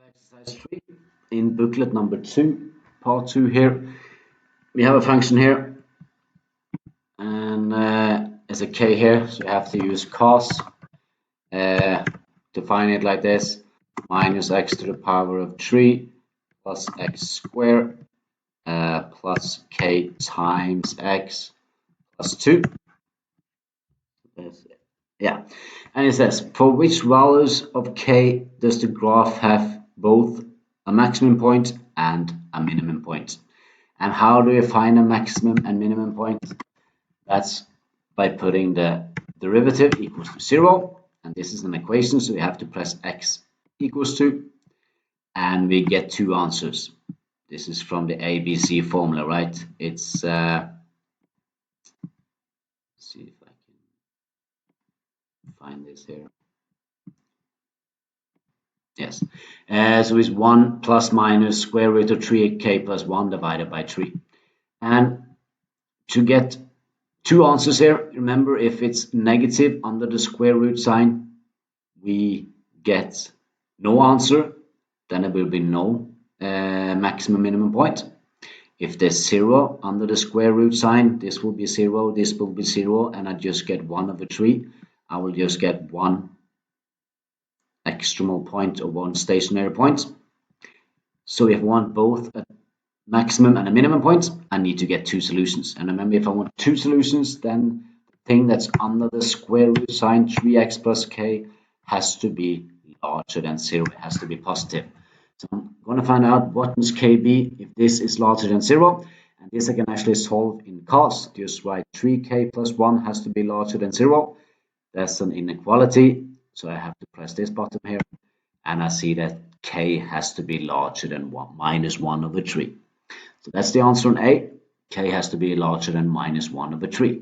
Exercise 3 in booklet number 2, part 2 here. We have a function here and it's a k here, so you have to use cos, define it like this, minus x to the power of 3 plus x squared plus k times x plus 2. Yeah, and it says, for which values of k does the graph have both a maximum point and a minimum point? And how do you find a maximum and minimum point? That's by putting the derivative equals to 0, and this is an equation, so we have to press x equals to, and we get two answers. This is from the ABC formula, right? It's see if I can find this here. Yes, so it's 1 plus minus square root of 3k plus 1 divided by 3. And to get two answers here, remember, if it's negative under the square root sign, we get no answer, then there will be no maximum minimum point. If there's 0 under the square root sign, this will be 0, this will be 0, and I just get 1 over 3. I will just get one extremal point or one stationary point. So if I want both a maximum and a minimum point, I need to get two solutions. And remember, if I want two solutions, then the thing that's under the square root sign, 3x plus k, has to be larger than 0. It has to be positive. So I'm going to find out what must k be if this is larger than 0. And this I can actually solve in cos. Just write 3k plus 1 has to be larger than 0. That's an inequality. So I have to press this button here. And I see that k has to be larger than 1, minus 1 over 3. So that's the answer on A. K has to be larger than minus 1 over 3.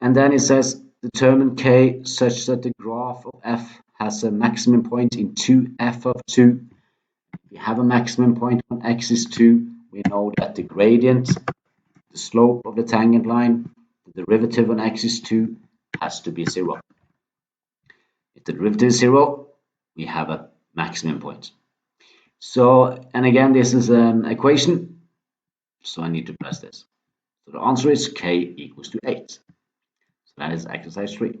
And then it says, determine k such that the graph of f has a maximum point in 2f of 2. If we have a maximum point when x is 2, we know that the gradient, the slope of the tangent line, the derivative on x is 2, has to be 0. If the derivative is 0, we have a maximum point. So, and again, this is an equation, so I need to press this. So the answer is k equals to 8. So that is exercise 3.